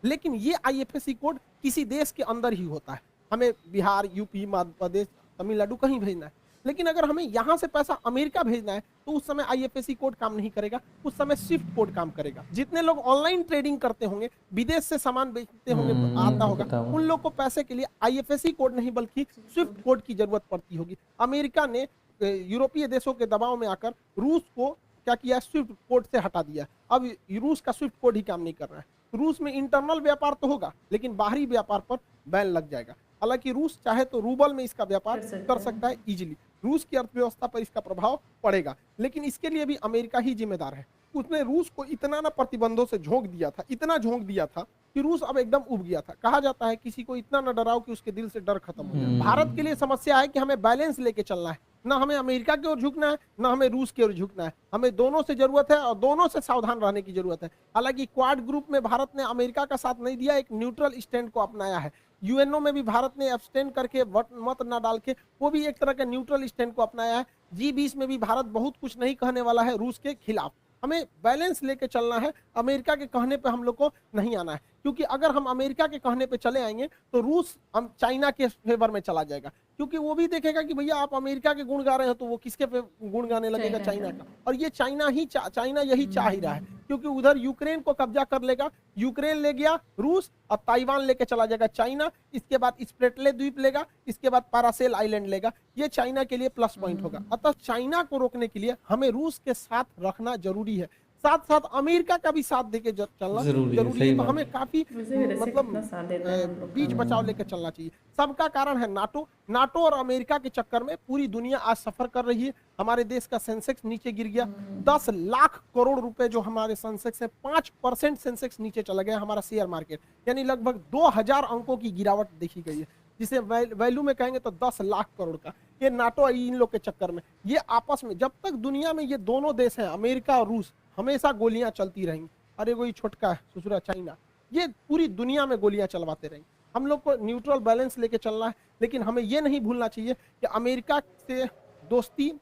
लेकिन ये IFSC कोड किसी देश के अंदर ही होता है। हमें बिहार, यूपी, मध्य प्रदेश, तमिलनाडु कहीं भेजना है, लेकिन अगर हमें यहाँ से पैसा अमेरिका भेजना है तो उस समय IFSC कोड काम नहीं करेगा, उस समय स्विफ्ट कोड काम करेगा। जितने लोग ऑनलाइन ट्रेडिंग करते होंगे, विदेश से सामान बेचते होंगे, आता होगा, उन लोग को पैसे के लिए IFSC कोड नहीं बल्कि स्विफ्ट कोड की जरूरत पड़ती होगी। अमेरिका ने यूरोपीय देशों के दबाव में आकर रूस को क्या किया, स्विफ्ट कोड से हटा दिया। अब रूस का स्विफ्ट कोड ही काम नहीं कर रहा है। रूस में इंटरनल व्यापार तो होगा, लेकिन बाहरी व्यापार पर बैन लग जाएगा। हालांकि रूस चाहे तो रूबल में इसका व्यापार कर सकता है इजीली। रूस की अर्थव्यवस्था पर इसका प्रभाव पड़ेगा, लेकिन इसके लिए भी अमेरिका ही जिम्मेदार है। उसने रूस को इतना ना प्रतिबंधों से झोंक दिया था, इतना झोंक दिया था कि रूस अब एकदम उब गया था। कहा जाता है किसी को इतना न डराओ कि उसके दिल से डर खत्म हो जाए। भारत के लिए समस्या है कि हमें बैलेंस लेके चलना है, ना हमें अमेरिका की ओर झुकना है, ना हमें रूस की ओर झुकना है। हमें दोनों से जरूरत है और दोनों से सावधान रहने की जरूरत है। हालांकि क्वाड ग्रुप में भारत ने अमेरिका का साथ नहीं दिया, एक न्यूट्रल स्टैंड को अपनाया है। यूएनओ में भी भारत ने एब्सटेन करके मत ना डाल के वो भी एक तरह का न्यूट्रल स्टैंड को अपनाया है। G20 में भी भारत बहुत कुछ नहीं कहने वाला है रूस के खिलाफ। हमें बैलेंस लेके चलना है, अमेरिका के कहने पे हम लोग को नहीं आना है, क्योंकि अगर हम अमेरिका के कहने पे चले आएंगे तो रूस हम चाइना के फेवर में चला जाएगा, क्योंकि वो भी देखेगा कि भैया आप अमेरिका के गुण गा रहे हो तो वो किसके पे गुण गाने लगेगा, चाइना का। और ये चाइना यही चाह ही रहा है, क्योंकि उधर यूक्रेन को कब्जा कर लेगा, यूक्रेन ले गया रूस, अब ताइवान लेके चला जाएगा चाइना, इसके बाद स्प्रेटले द्वीप लेगा, इसके बाद पैरासेल आइलैंड लेगा। ये चाइना के लिए प्लस पॉइंट होगा। अतः चाइना को रोकने के लिए हमें रूस के साथ रखना जरूरी है। साथ साथ अमेरिका का भी साथ देके चलना जरूरी है, जरूरी सही है। तो बात। हमें काफी मतलब बीच बचाव लेकर चलना चाहिए। सबका कारण है नाटो। नाटो और अमेरिका के चक्कर में पूरी दुनिया आज सफर कर रही है। हमारे देश का सेंसेक्स नीचे गिर गया, 10 लाख करोड़ रुपए जो हमारे सेंसेक्स है, 5% सेंसेक्स नीचे चला गया हमारा शेयर मार्केट, यानी लगभग 2000 अंकों की गिरावट देखी गई है, जिसे वैल्यू में कहेंगे तो 10 लाख करोड़ का। ये नाटो इन लोग के चक्कर में, ये आपस में, जब तक दुनिया में ये दोनों देश हैं अमेरिका और रूस, हमेशा गोलियां चलती रहेंगी। अरे कोई छोटका है ससुरा चाइना, ये पूरी दुनिया में गोलियां चलवाते रहेंगे। हम लोग को न्यूट्रल बैलेंस लेके चलना है, लेकिन हमें ये नहीं भूलना चाहिए कि अमेरिका से दोस्ती,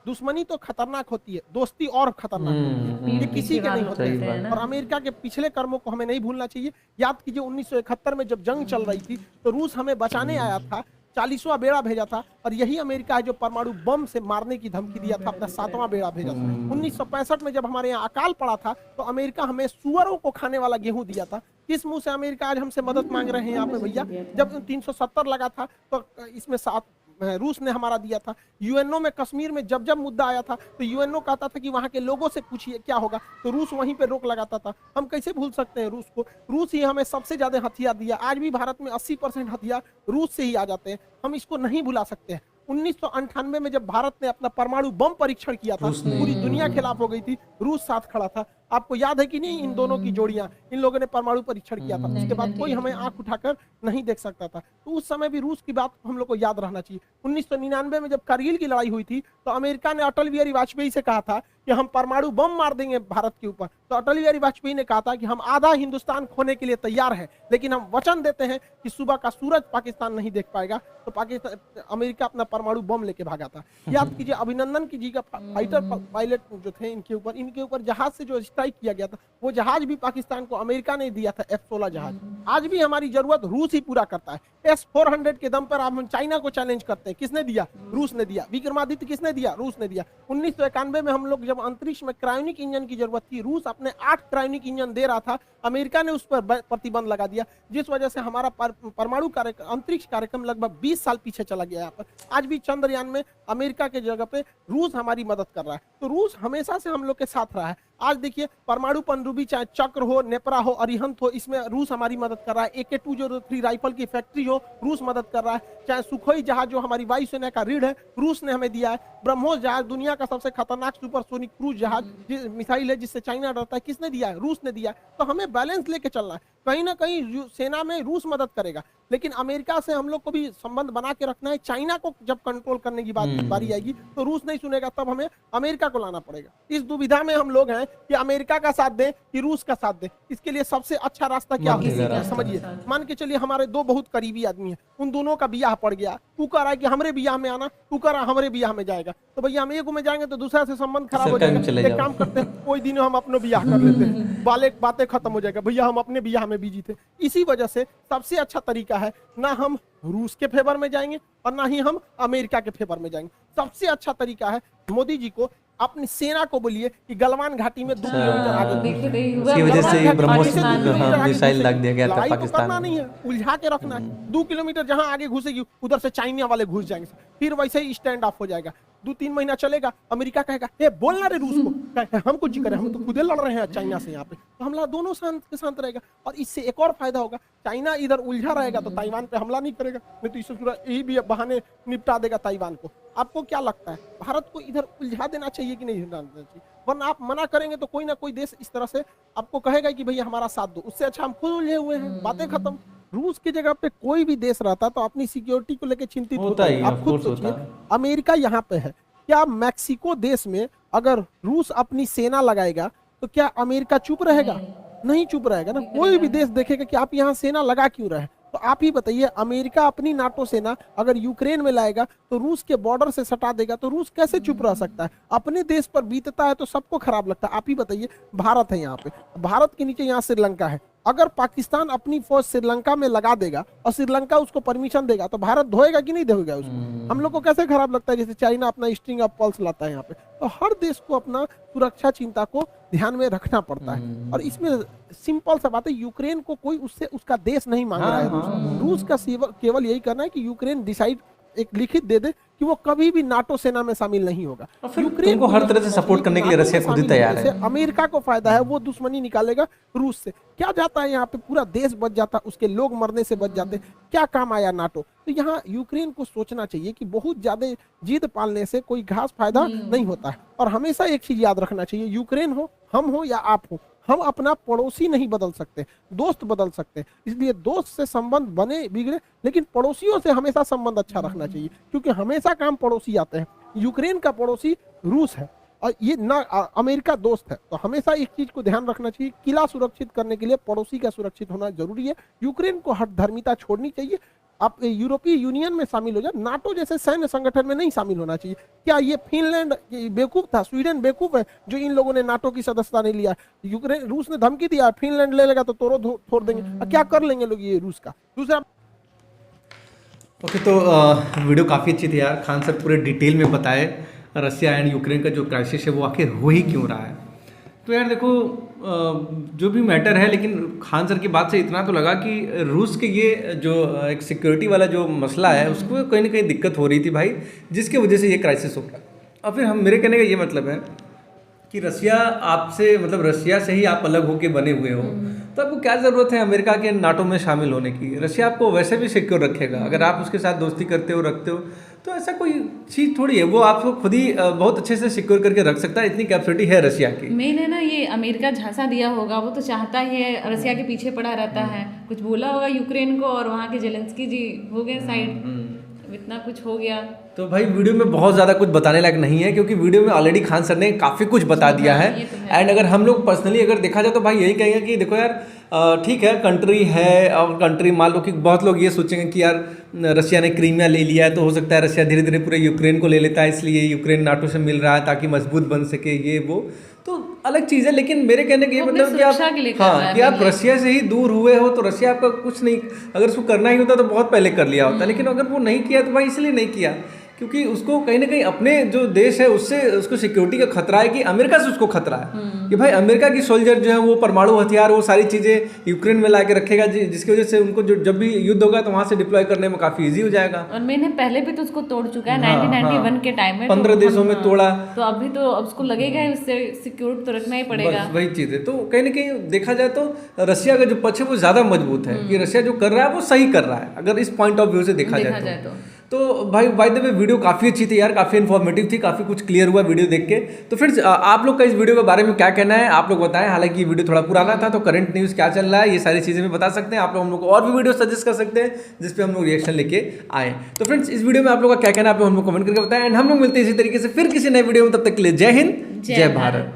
दुश्मनी तो खतरनाक होती है, दोस्ती और खतरनाक होती है, ये किसी के नहीं होते हैं। और अमेरिका के पिछले कर्मों को हमें नहीं भूलना चाहिए। याद कीजिए 1971 में जब जंग चल रही थी तो रूस हमें बचाने आया था, 40वां बेड़ा भेजा था, और यही अमेरिका है जो परमाणु बम से मारने की धमकी दिया था, अपना 7वां बेड़ा भेजा था। 1965 में जब हमारे यहाँ अकाल पड़ा था तो अमेरिका हमें सुअरों को खाने वाला गेहूं दिया था। किस मुंह से अमेरिका आज हमसे मदद मांग रहे हैं यहाँ पे भैया? जब 370 लगा था तो इसमें 7 रूस ने हमारा दिया था। यूएनओ में कश्मीर में जब जब मुद्दा आया था तो यूएनओ कहता था कि वहां के लोगों से पूछिए क्या होगा, तो रूस वहीं पे रोक लगाता था। हम कैसे भूल सकते हैं रूस को? रूस ही हमें सबसे ज्यादा हथियार दिया। आज भी भारत में 80% हथियार रूस से ही आ जाते हैं, हम इसको नहीं भुला सकते हैं। 1998 में जब भारत ने अपना परमाणु बम परीक्षण किया था, पूरी दुनिया खिलाफ हो गई थी, रूस साथ खड़ा था। आपको याद है कि नहीं इन दोनों की जोड़ियां? इन लोगों ने परमाणु परीक्षण किया था, उसके बाद कोई हमें आंख उठाकर नहीं देख सकता था। तो उस समय भी रूस की बात हम लोग को याद रहना चाहिए। 1999 में जब कारगिल की लड़ाई हुई थी तो अमेरिका ने अटल बिहारी वाजपेयी से कहा था कि हम परमाणु बम मार देंगे भारत के ऊपर। तो अटल बिहारी वाजपेयी ने कहा था कि हम आधा हिंदुस्तान खोने के लिए तैयार हैं, लेकिन हम वचन देते हैं कि सुबह का सूरज पाकिस्तान नहीं देख पाएगा। तो पाकिस्तान, अमेरिका अपना परमाणु बम लेके भागा था। याद कीजिए अभिनंदन की जी का फाइटर पायलट जो थे, इनके ऊपर जहाज से जो स्ट्राइक किया गया था, वो जहाज भी पाकिस्तान को अमेरिका ने दिया था, F-16 जहाज। आज भी हमारी जरूरत रूस ही पूरा करता है। S-400 के दम पर हम चाइना को चैलेंज करते हैं, किसने दिया? रूस ने दिया। विक्रमादित्य किसने दिया? रूस ने दिया। 1991 में हम लोग जब अंतरिक्ष में क्रायोनिक इंजन की जरूरत थी, रूस अपने 8 क्रायोनिक इंजन दे रहा था, अमेरिका ने उस पर प्रतिबंध लगा दिया, जिस वजह से हमारा परमाणु अंतरिक्ष कार्यक्रम लगभग 20 साल पीछे चला गया। यहाँ पर आज भी चंद्रयान में अमेरिका के जगह पे रूस हमारी मदद कर रहा है। तो रूस हमेशा से हम लोग के साथ रहा है। आज देखिए परमाणु पनडुब्बी, चाहे चक्र हो, नेपरा हो, अरिहंत हो, इसमें रूस हमारी मदद कर रहा है। AK-203 राइफल की फैक्ट्री हो, रूस मदद कर रहा है। चाहे सुखोई जहाज जो हमारी वायुसेना का रीढ़ है, रूस ने हमें दिया है। ब्रह्मोस जहाज दुनिया का सबसे खतरनाक सुपरसोनिक क्रूज जहाज मिसाइल है, जिससे चाइना डरता है, किसने दिया है? रूस ने दिया है। तो हमें बैलेंस लेके चलना है। कहीं ना कहीं सेना में रूस मदद करेगा, लेकिन अमेरिका से हम लोग को भी संबंध बना के रखना है। चाइना को जब कंट्रोल करने की बारी आएगी तो रूस नहीं सुनेगा, तब हमें अमेरिका को लाना पड़ेगा। इस दुविधा में हम लोग हैं कि अमेरिका का साथ दें कि रूस का साथ दें। इसके लिए सबसे अच्छा रास्ता क्या हो समझिए? मान के चलिए हमारे 2 बहुत करीबी आदमी हैं, उन दोनों का बियाह पड़ गया, तू कह रहा है कि हमारे बियाह में आना, तू कह रहा है हमारे बियाह में जाएगा, तो भैया हम एक में जाएंगे तो दूसरा से संबंध खराब हो जाएगा। एक काम करते हैं, कोई दिन हम अपने बियाह कर लेते हैं, बातें खत्म हो जाएगा, भैया हम अपने बियाह में बिजी थे। इसी वजह से सबसे अच्छा तरीका है, ना हम रूस के फेवर में जाएंगे और ना ही हम अमेरिका के फेवर में जाएंगे। सबसे अच्छा तरीका है मोदी जी को अपनी सेना को बोलिए कि गलवान घाटी में 2 किलोमीटर आगे, इसकी वजह से ब्रह्मोस मिसाइल लग दिया गया था पाकिस्तान। करना नहीं है, उलझा के रखना है। 2 किलोमीटर जहां आगे घुसेगी उधर से चाइना वाले घुस जाएंगे, फिर वैसे ही स्टैंड ऑफ हो जाएगा। 2-3 महीना चलेगा, अमेरिका कहेगा ए बोलना रे रूस को, हम कुछ करें, हम तो खुद लड़ रहे हैं चाइना से यहाँ पे। तो हमला दोनों शांत के शांत रहेगा। और इससे एक और फायदा होगा, चाइना इधर उलझा रहेगा तो ताइवान पे हमला नहीं करेगा, नहीं तो इससे यही भी बहाने निपटा देगा ताइवान को। आपको क्या लगता है, भारत को इधर उलझा देना चाहिए कि नहीं देना चाहिए? वरना आप मना करेंगे तो कोई ना कोई देश इस तरह से आपको कहेगा कि भैया हमारा साथ दो। उससे अच्छा हम खुद उलझे हुए हैं, बातें खत्म। रूस की जगह पे कोई भी देश रहता तो अपनी सिक्योरिटी को लेकर चिंतित होता है। आप खुद सोचिए, अमेरिका यहाँ पे है, क्या मैक्सिको देश में अगर रूस अपनी सेना लगाएगा तो क्या अमेरिका चुप रहेगा? नहीं चुप रहेगा ना। कोई भी देश देखेगा कि आप यहाँ सेना लगा क्यों रहे। तो आप ही बताइए, अमेरिका अपनी नाटो सेना अगर यूक्रेन में लाएगा तो रूस के बॉर्डर से सटा देगा, तो रूस कैसे चुप रह सकता है? अपने देश पर बीतता है तो सबको खराब लगता है। आप ही बताइए, भारत है यहाँ पे, भारत के नीचे यहाँ श्रीलंका है। अगर पाकिस्तान अपनी फौज श्रीलंका में लगा देगा और श्रीलंका उसको परमिशन देगा तो भारत धोएगा कि नहीं धोएगा उसको? हम लोग को कैसे खराब लगता है? जैसे चाइना अपना स्ट्रिंग ऑफ पल्स लाता है यहाँ पे। तो हर देश को अपना सुरक्षा चिंता को ध्यान में रखना पड़ता है। और इसमें सिंपल सा बात है, यूक्रेन को कोई उससे उसका देश नहीं मांग रहा है। रूस का केवल यही करना है कि यूक्रेन डिसाइड एक लिखित दे दे कि वो कभी भी नाटो सेना में शामिल नहीं होगा। और फिर तुमको हर तरह से सपोर्ट करने के लिए रशिया खुद ही तैयार है। अमेरिका को फायदा है, वो दुश्मनी निकालेगा रूस से। क्या जाता है यहाँ पे, पूरा देश बच जाता, उसके लोग मरने से बच जाते, क्या काम आया नाटो। तो यहाँ यूक्रेन को सोचना चाहिए कि बहुत ज्यादा जिद पालने से कोई खास फायदा नहीं होता है। और हमेशा एक चीज याद रखना चाहिए, यूक्रेन हो, हम हो या आप हो, हम अपना पड़ोसी नहीं बदल सकते, दोस्त बदल सकते हैं। इसलिए दोस्त से संबंध बने बिगड़े, लेकिन पड़ोसियों से हमेशा संबंध अच्छा रखना चाहिए, क्योंकि हमेशा काम पड़ोसी आते हैं। यूक्रेन का पड़ोसी रूस है और ये ना अमेरिका दोस्त है। तो हमेशा एक चीज को ध्यान रखना चाहिए, किला सुरक्षित करने के लिए पड़ोसी का सुरक्षित होना जरूरी है। यूक्रेन को हठधर्मिता छोड़नी चाहिए। आप यूरोपीय यूनियन में शामिल हो जाए, नाटो जैसे सैन्य संगठन में नहीं शामिल होना चाहिए। क्या ये फिनलैंड बेवकूफ था, स्वीडन बेवकूफ है जो इन लोगों ने नाटो की सदस्यता नहीं लिया। यूक्रेन, रूस ने धमकी दिया फिनलैंड ले लेगा तो तोड़ो छोड़ देंगे। क्या कर लेंगे लोग ये रूस का। दूसरा ओके, तो वीडियो काफ़ी अच्छी थी यार। खान सर पूरे डिटेल में बताए रशिया एंड यूक्रेन का जो क्राइसिस है वो आखिर हो ही क्यों रहा है। तो यार देखो, जो भी मैटर है, लेकिन खान सर की बात से इतना तो लगा कि रूस के ये जो एक सिक्योरिटी वाला जो मसला है उसको कहीं ना कहीं दिक्कत हो रही थी भाई, जिसकी वजह से ये क्राइसिस हो रहा है। और फिर हम, मेरे कहने का ये मतलब है कि रशिया आपसे, मतलब रशिया से ही आप अलग होके बने हुए हो, तो आपको क्या ज़रूरत है अमेरिका के नाटो में शामिल होने की। रशिया आपको वैसे भी सिक्योर रखेगा अगर आप उसके साथ दोस्ती करते हो, रखते हो। तो ऐसा कोई चीज़ थोड़ी है, वो आपको खुद ही बहुत अच्छे से सिक्योर करके रख सकता है, इतनी कैपेसिटी है रशिया की। मेन है ना, ये अमेरिका झांसा दिया होगा, वो तो चाहता ही है, रशिया के पीछे पड़ा रहता है। कुछ बोला होगा यूक्रेन को और वहाँ के जेलेंस्की जी हो गए साइड, इतना कुछ हो गया। तो भाई वीडियो में बहुत ज़्यादा कुछ बताने लायक नहीं है, क्योंकि वीडियो में ऑलरेडी खान सर ने काफ़ी कुछ बता दिया है। एंड अगर हम लोग पर्सनली अगर देखा जाए तो भाई यही कहेंगे कि देखो यार, ठीक है कंट्री है, और कंट्री मान लो कि बहुत लोग ये सोचेंगे कि यार रशिया ने क्रीमिया ले लिया है तो हो सकता है रशिया धीरे धीरे पूरे यूक्रेन को ले लेता है, इसलिए यूक्रेन नाटो से मिल रहा है ताकि मजबूत बन सके, ये वो तो अलग चीज़ है। लेकिन मेरे कहने का ये मतलब कि आप, हाँ, कि आप रशिया से ही दूर हुए हो तो रशिया आपका कुछ नहीं, अगर उसको करना ही होता तो बहुत पहले कर लिया होता। लेकिन अगर वो नहीं किया तो भाई इसलिए नहीं किया क्योंकि उसको कहीं ना कहीं अपने जो देश है उससे उसको सिक्योरिटी का खतरा है, कि अमेरिका से उसको खतरा है कि भाई अमेरिका की सोल्जर जो है वो परमाणु हथियार, वो सारी चीज़ें यूक्रेन में ला के रखेगा, जिसकी वजह से उनको जो जब भी युद्ध होगा तो वहाँ से डिप्लॉय करने में काफ़ी ईजी हो जाएगा। और मैंने पहले भी तो उसको तोड़ चुका है 1991 के टाइम में, 15 देशों में तोड़ा, तो अभी तो अब उसको लगेगा ही, उससे सिक्योर तो रखना ही पड़ेगा। वही चीज़ है। तो कहीं ना कहीं देखा जाए तो रशिया का जो पक्ष है वो ज़्यादा मजबूत है कि रशिया जो कर रहा है वो सही कर रहा है, अगर इस पॉइंट ऑफ व्यू से देखा जाए तो भाई बाय द वे वीडियो काफ़ी अच्छी थी यार, काफ़ी इन्फॉर्मेटिव थी, काफ़ी कुछ क्लियर हुआ वीडियो देख के। तो फ्रेंड्स, आप लोग का इस वीडियो के बारे में क्या कहना है आप लोग बताएं। हालांकि ये वीडियो थोड़ा पुराना था तो करंट न्यूज़ क्या चल रहा है ये सारी चीज़ें भी बता सकते हैं आप लोग। हम लोग को और भी वीडियो सजेस्ट कर सकते हैं जिस पे हम लोग रिएक्शन लेके आए। तो फ्रेंड्स, इस वीडियो में आप लोग का क्या कहना है आप लोग हम लोग कमेंट करके बताएं। एंड हम लोग मिलते हैं इसी तरीके से फिर किसी नए वीडियो में, तब तक के लिए जय हिंद, जय भारत।